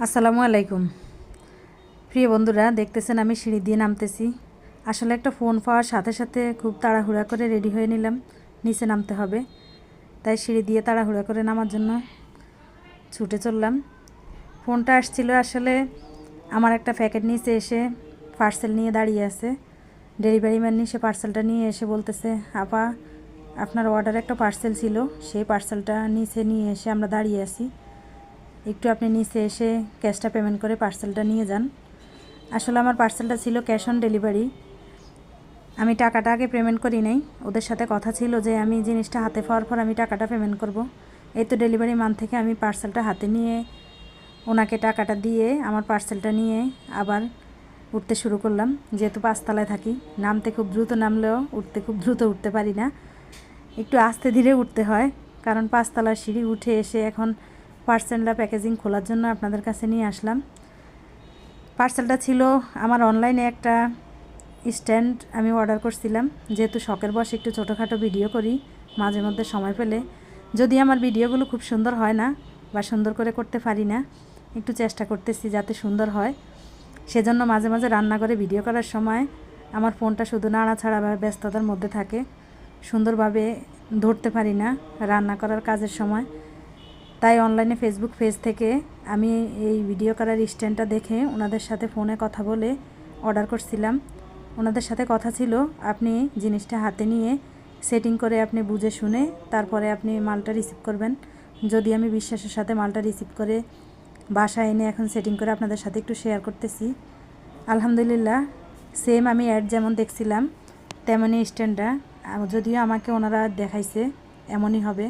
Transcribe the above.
আসসালামু আলাইকুম। প্রিয় বন্ধুরা, দেখতেছেন আমি সিঁড়ি দিয়ে নামতেছি। আসলে একটা ফোন পাওয়ার সাথে সাথে খুব তাড়াহুড়া করে রেডি হয়ে নিলাম, নিচে নামতে হবে। তাই সিঁড়ি দিয়ে তাড়াহুড়া করে নামার জন্য ছুটে চললাম। ফোনটা আসছিল আসলে আমার একটা প্যাকেট নিচে এসে পার্সেল নিয়ে দাঁড়িয়ে আছে। ডেলিভারি ম্যান সে পার্সেলটা নিয়ে এসে বলতেছে, আপা আপনার অর্ডারে একটা পার্সেল ছিল, সেই পার্সেলটা নিচে নিয়ে এসে আমরা দাঁড়িয়ে আছি, একটু আপনি নিচে এসে ক্যাশটা পেমেন্ট করে পার্সেলটা নিয়ে যান। আসলে আমার পার্সেলটা ছিল ক্যাশ অন ডেলিভারি। আমি টাকাটা আগে পেমেন্ট করি নাই, ওদের সাথে কথা ছিল যে আমি জিনিসটা হাতে পাওয়ার পর আমি টাকাটা পেমেন্ট করব। এই তো ডেলিভারি মান থেকে আমি পার্সেলটা হাতে নিয়ে ওনাকে টাকাটা দিয়ে আমার পার্সেলটা নিয়ে আবার উঠতে শুরু করলাম। যেহেতু 5 তলায় থাকি, নামতে খুব দ্রুত নামলেও উঠতে খুব দ্রুত উঠতে পারি না, একটু আস্তে ধীরে উঠতে হয়। কারণ 5 তলার সিঁড়ি উঠে এসে এখন পার্সেলটা প্যাকেজিং খোলার জন্য আপনাদের কাছে নিয়ে আসলাম। পার্সেলটা ছিল আমার অনলাইনে একটা স্ট্যান্ড আমি অর্ডার করছিলাম। যেহেতু শখের বসে একটু ছোটোখাটো ভিডিও করি মাঝে মধ্যে সময় পেলে, যদি আমার ভিডিওগুলো খুব সুন্দর হয় না বা সুন্দর করে করতে পারি না, একটু চেষ্টা করতেছি যাতে সুন্দর হয়। সেজন্য মাঝে মাঝে রান্না করে ভিডিও করার সময় আমার ফোনটা শুধু নাড়াছাড়া বা ব্যস্ততার মধ্যে থাকে, সুন্দরভাবে ধরতে পারি না রান্না করার কাজের সময়। তাই অনলাইনে ফেসবুক পেজ থেকে আমি এই ভিডিও করার স্ট্যান্ডটা দেখে ওনাদের সাথে ফোনে কথা বলে অর্ডার করছিলাম। ওনাদের সাথে কথা ছিল আপনি জিনিসটা হাতে নিয়ে সেটিং করে আপনি বুঝে শুনে তারপরে আপনি মালটা রিসিভ করবেন। যদি আমি বিশ্বাসের সাথে মালটা রিসিভ করে বাসায় এনে এখন সেটিং করে আপনাদের সাথে একটু শেয়ার করতেছি। আলহামদুলিল্লাহ, সেম আমি অ্যাড যেমন দেখছিলাম তেমনই স্ট্যান্ডটা, যদিও আমাকে ওনারা দেখাইছে এমনই হবে।